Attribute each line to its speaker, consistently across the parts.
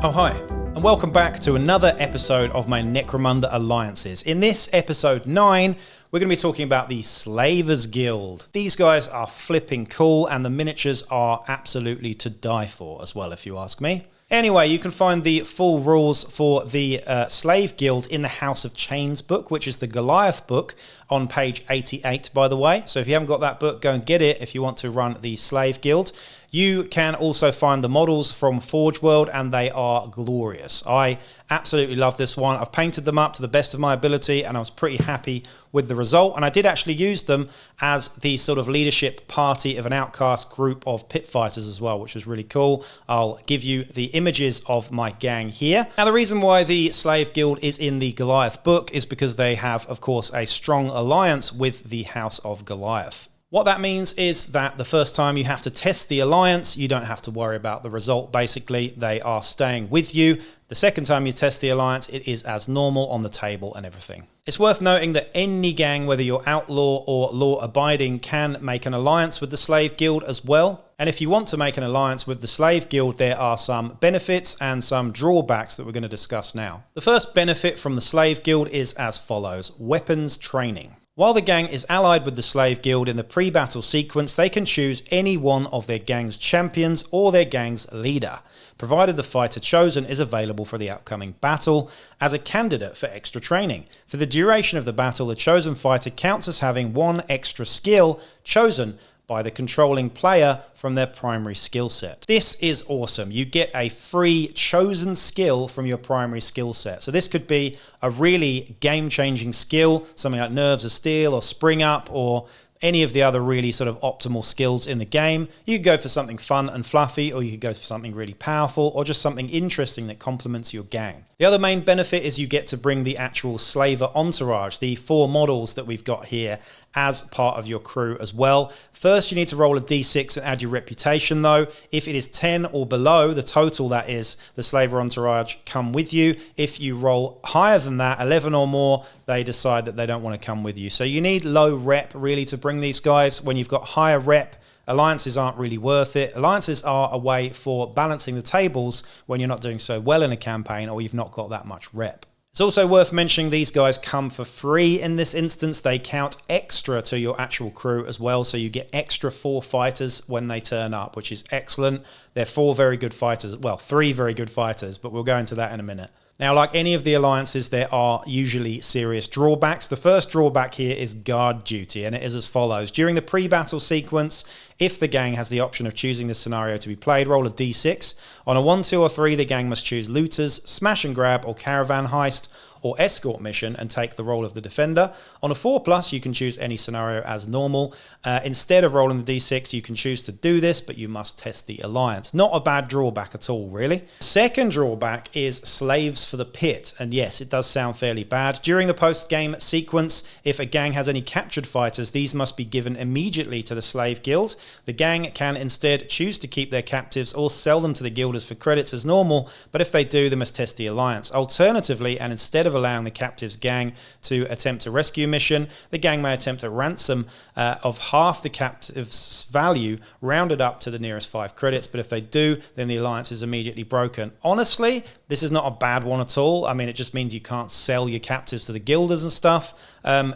Speaker 1: Oh hi, and welcome back to another episode of my Necromunda Alliances. In this episode 9, we're going to be talking about the Slavers Guild. These guys are flipping cool, and the miniatures are absolutely to die for as well, if you ask me. Anyway, you can find the full rules for the Slave Guild in the House of Chains book, which is the Goliath book, on page 88, by the way. So if you haven't got that book, go and get it if you want to run the Slave Guild. You can also find the models from Forge World, and they are glorious. I absolutely love this one. I've painted them up to the best of my ability, and I was pretty happy with the result. And I did actually use them as the sort of leadership party of an outcast group of pit fighters as well, which was really cool. I'll give you the images of my gang here. Now, the reason why the Slave Guild is in the Goliath book is because they have, of course, a strong alliance with the House of Goliath. What that means is that the first time you have to test the alliance, you don't have to worry about the result. Basically, they are staying with you. The second time you test the alliance, it is as normal on the table and everything. It's worth noting that any gang, whether you're outlaw or law-abiding, can make an alliance with the Slave Guild as well. And if you want to make an alliance with the Slave Guild, there are some benefits and some drawbacks that we're going to discuss now. The first benefit from the Slave Guild is as follows: weapons training. While the gang is allied with the Slave Guild in the pre-battle sequence, they can choose any one of their gang's champions or their gang's leader, provided the fighter chosen is available for the upcoming battle as a candidate for extra training. For the duration of the battle, the chosen fighter counts as having one extra skill chosen by the controlling player from their primary skill set. This is awesome. You get a free chosen skill from your primary skill set. So this could be a really game-changing skill, something like Nerves of Steel or Spring Up or any of the other really sort of optimal skills in the game. You could go for something fun and fluffy, or you could go for something really powerful, or just something interesting that complements your gang. The other main benefit is you get to bring the actual slaver entourage, the 4 models that we've got here, as part of your crew as well. First, you need to roll a d6 and add your reputation though. If it is 10 or below, the total that is, the slaver entourage come with you. If you roll higher than that, 11 or more, they decide that they don't want to come with you. So you need low rep really to bring these guys. When you've got higher rep, alliances aren't really worth it. Alliances are a way for balancing the tables when you're not doing so well in a campaign or you've not got that much rep. It's also worth mentioning these guys come for free in this instance. They count extra to your actual crew as well, so you get extra 4 fighters when they turn up, which is excellent. They're 4 very good fighters, well, 3 very good fighters, but we'll go into that in a minute. Now, like any of the alliances, there are usually serious drawbacks. The first drawback here is guard duty, and it is as follows. During the pre-battle sequence, if the gang has the option of choosing this scenario to be played, roll a d6. On a 1, 2, or 3, the gang must choose looters, smash and grab, or caravan heist, or escort mission and take the role of the defender. On a 4+, you can choose any scenario as normal. Instead of rolling the d6, you can choose to do this, but you must test the alliance. Not a bad drawback at all, really. Second drawback is slaves for the pit, and yes, it does sound fairly bad. During the post-game sequence, if a gang has any captured fighters, these must be given immediately to the Slave Guild. The gang can instead choose to keep their captives or sell them to the guilders for credits as normal, but if they do, they must test the alliance. Alternatively, and instead of allowing the captives gang to attempt a rescue mission, the gang may attempt a ransom of half the captive's value, rounded up to the nearest 5 credits, but if they do, then the alliance is immediately broken. Honestly, this is not a bad one at all. I mean, it just means you can't sell your captives to the guilders and stuff.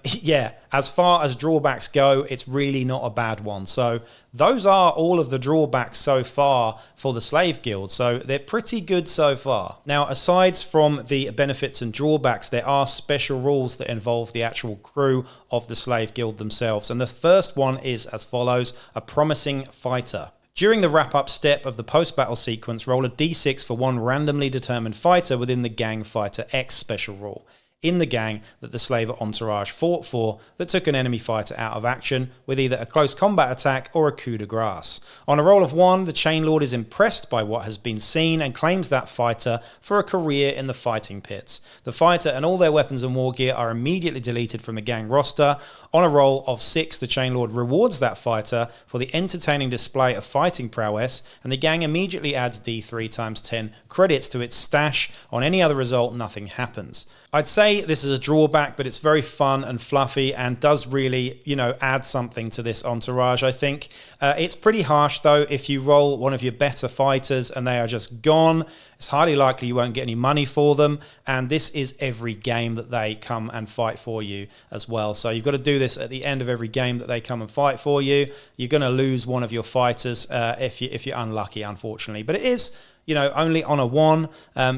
Speaker 1: Yeah, as far as drawbacks go, it's really not a bad one. So those are all of the drawbacks so far for the Slave Guild. So they're pretty good so far. Now, aside from the benefits and drawbacks, there are special rules that involve the actual crew of the Slave Guild themselves. And the first one is as follows: a promising fighter. During the wrap-up step of the post-battle sequence, roll a d6 for one randomly determined fighter within the Gang Fighter X special rule, in the gang that the slaver entourage fought for that took an enemy fighter out of action with either a close combat attack or a coup de grace. On a roll of 1, the Chain Lord is impressed by what has been seen and claims that fighter for a career in the fighting pits. The fighter and all their weapons and war gear are immediately deleted from the gang roster. On a roll of 6, the Chain Lord rewards that fighter for the entertaining display of fighting prowess, and the gang immediately adds D3 times 10 credits to its stash. On any other result, nothing happens. I'd say me, this is a drawback, but it's very fun and fluffy and does really, you know, add something to this entourage, I think. It's pretty harsh, though. If you roll one of your better fighters and they are just gone, it's highly likely you won't get any money for them. And this is every game that they come and fight for you as well. So you've got to do this at the end of every game that they come and fight for you. You're going to lose one of your fighters if you're unlucky, unfortunately. But it is, you know, only on a 1,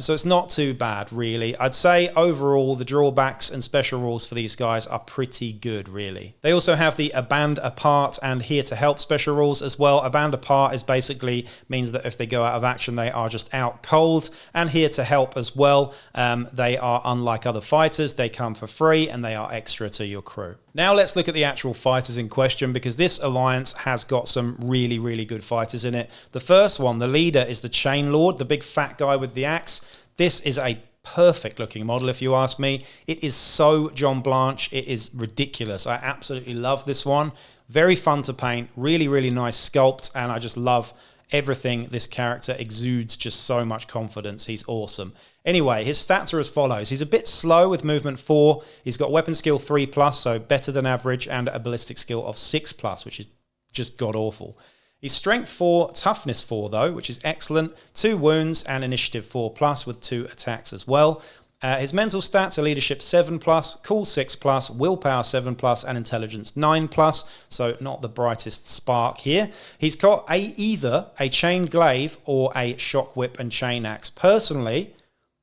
Speaker 1: so it's not too bad, really. I'd say overall the drawbacks and special rules for these guys are pretty good, really. They also have the A Band Apart and Here to Help special rules as well. A Band Apart is basically means that if they go out of action, they are just out cold. And Here to Help as well, they are unlike other fighters. They come for free and they are extra to your crew. Now let's look at the actual fighters in question, because this alliance has got some really, really good fighters in it. The first one, the leader, is the Chain Lord, the big fat guy with the axe. This is a perfect looking model, if you ask me. It is so John Blanche. It is ridiculous. I absolutely love this one. Very fun to paint, really, really nice sculpt, and I just love everything. This character exudes just so much confidence. He's awesome. Anyway, his stats are as follows. He's a bit slow with movement 4. He's got weapon skill 3+, so better than average, and a ballistic skill of 6+, which is just god-awful. He's strength 4, toughness 4, though, which is excellent. 2 wounds and initiative 4+, with 2 attacks as well. His mental stats are leadership 7+, cool 6+, willpower 7+, and intelligence 9+, so not the brightest spark here. He's got either a chain glaive or a shock whip and chain axe. Personally,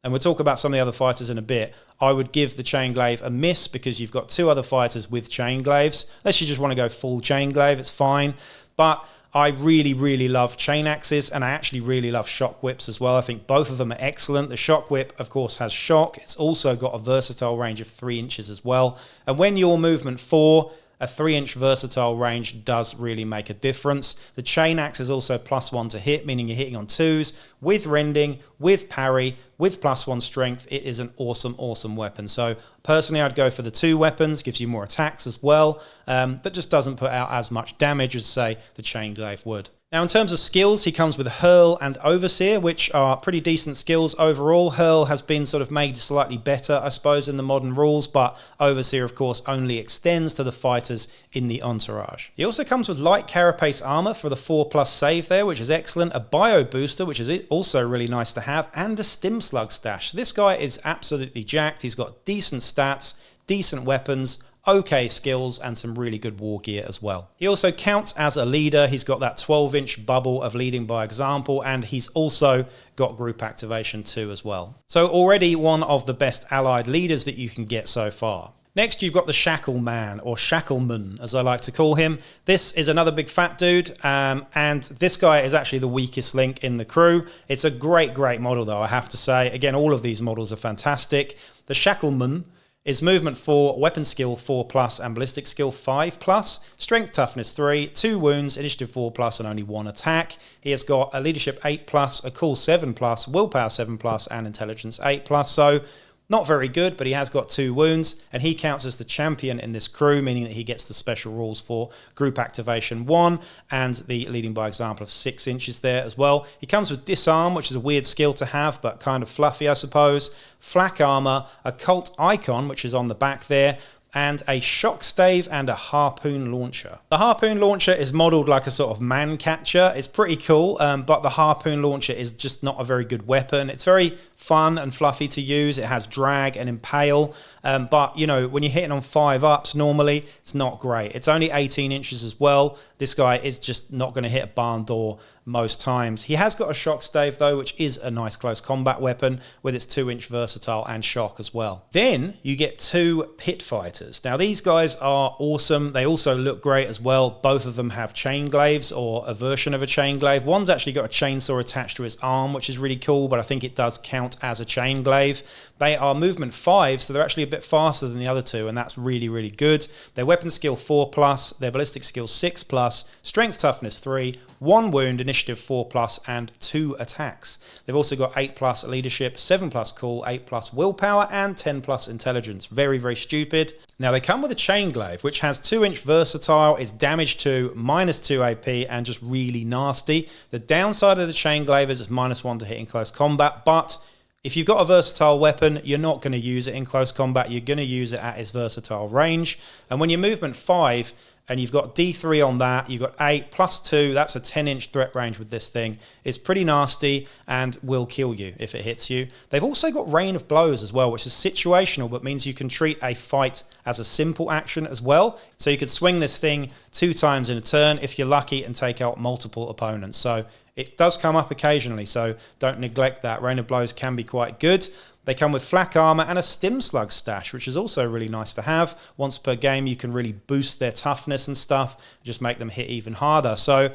Speaker 1: and we'll talk about some of the other fighters in a bit, I would give the chain glaive a miss, because you've got 2 other fighters with chain glaives. Unless you just want to go full chain glaive, it's fine. But I really, really love chain axes, and I actually really love shock whips as well. I think both of them are excellent. The shock whip, of course, has shock. It's also got a versatile range of 3 inches as well. And when you're movement 4, a 3-inch versatile range does really make a difference. The chain axe is also +1 to hit, meaning you're hitting on 2s, with rending, with parry, with +1 strength. It is an awesome, awesome weapon. So personally, I'd go for the 2 weapons, gives you more attacks as well, but just doesn't put out as much damage as, say, the chain glaive would. Now, in terms of skills, he comes with Hurl and Overseer, which are pretty decent skills overall. Hurl has been sort of made slightly better, I suppose, in the modern rules, but Overseer, of course, only extends to the fighters in the entourage. He also comes with Light Carapace Armor for the 4+ save there, which is excellent, a Bio Booster, which is also really nice to have, and a Stim Slug Stash. This guy is absolutely jacked. He's got decent stats, decent weapons, okay skills, and some really good war gear as well. He also counts as a leader. He's got that 12-inch bubble of leading by example, and he's also got group activation too as well. So already one of the best allied leaders that you can get so far. Next, you've got the shackleman, or shackleman, as I like to call him. This is another big fat dude, and this guy is actually the weakest link in the crew. It's a great, great model, though, I have to say. Again, all of these models are fantastic. The shackleman is movement 4, weapon skill 4+, and ballistic skill 5+, strength toughness 3, 2 wounds, initiative 4+, and only 1 attack. He has got a leadership 8+, a cool 7+, willpower 7+, and intelligence 8+, so not very good, but he has got 2 wounds, and he counts as the champion in this crew, meaning that he gets the special rules for group activation 1 and the leading by example of 6 inches there as well. He comes with Disarm, which is a weird skill to have, but kind of fluffy, I suppose. Flak Armor, a Cult Icon, which is on the back there, and a shock stave and a harpoon launcher. The harpoon launcher is modeled like a sort of man catcher. It's pretty cool, but the harpoon launcher is just not a very good weapon. It's very fun and fluffy to use. It has drag and impale, but you know, when you're hitting on 5-ups normally, it's not great. It's only 18 inches as well. This guy is just not going to hit a barn door most times. He has got a shock stave though, which is a nice close combat weapon with its 2-inch versatile and shock as well. Then you get 2 pit fighters. Now these guys are awesome. They also look great as well. Both of them have chain glaives, or a version of a chain glaive. One's actually got a chainsaw attached to his arm, which is really cool, but I think it does count as a chain glaive. They are movement 5, so they're actually a bit faster than the other 2, and that's really, really good. Their weapon skill 4+, their ballistic skill 6+, strength toughness 3, 1 wound, initiative 4+, and 2 attacks. They've also got 8+ leadership, 7+ cool, 8+ willpower, and 10+ intelligence. Very, very stupid. Now they come with a chain glaive, which has 2-inch versatile, is damage 2, -2 AP, and just really nasty. The downside of the chain glaive is it's -1 to hit in close combat, but If you've got a versatile weapon, you're not going to use it in close combat. You're going to use it at its versatile range. And when you're movement 5, and you've got D3 on that, you've got 8 plus 2, that's a 10-inch threat range with this thing. It's pretty nasty and will kill you if it hits you. They've also got Rain of Blows as well, which is situational, but means you can treat a fight as a simple action as well. So you could swing this thing 2 times in a turn if you're lucky and take out multiple opponents. So it does come up occasionally, so don't neglect that. Rain of Blows can be quite good. They come with flak armor and a stim slug stash, which is also really nice to have. Once per game, you can really boost their toughness and stuff, just make them hit even harder. So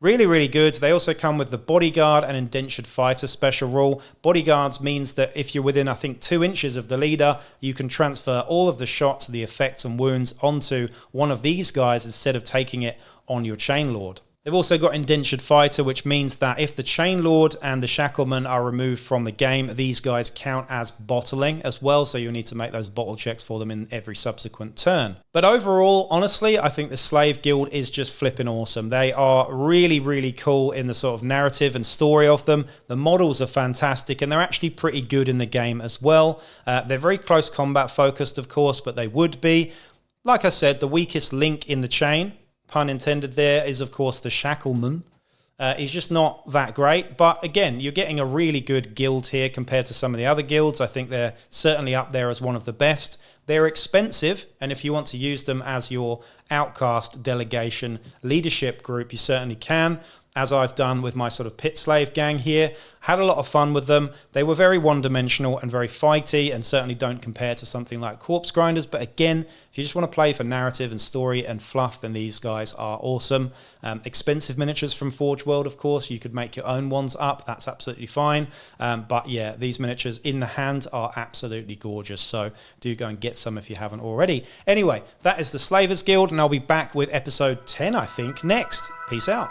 Speaker 1: really, really good. They also come with the bodyguard and indentured fighter special rule. Bodyguards means that if you're within, I think, 2 inches of the leader, you can transfer all of the shots, the effects and wounds onto one of these guys instead of taking it on your chain lord. They've also got Indentured Fighter, which means that if the Chain Lord and the Shackleman are removed from the game, these guys count as bottling as well, so you'll need to make those bottle checks for them in every subsequent turn. But overall, honestly, I think the Slave Guild is just flipping awesome. They are really, really cool in the sort of narrative and story of them. The models are fantastic, and they're actually pretty good in the game as well. They're very close combat focused, of course, but they would be. Like I said, the weakest link in the chain, pun intended there, is of course the Shackleman. He's just not that great, but again, you're getting a really good guild here compared to some of the other guilds. I think they're certainly up there as one of the best. They're expensive, and if you want to use them as your outcast delegation leadership group, you certainly can, as I've done with my sort of pit slave gang here. Had a lot of fun with them. They were very one-dimensional and very fighty, and certainly don't compare to something like Corpse Grinders. But again, if you just want to play for narrative and story and fluff, then these guys are awesome. Expensive miniatures from Forge World, of course. You could make your own ones up. That's absolutely fine. But yeah, these miniatures in the hand are absolutely gorgeous. So do go and get some if you haven't already. Anyway, that is the Slavers Guild, and I'll be back with episode 10, I think, next. Peace out.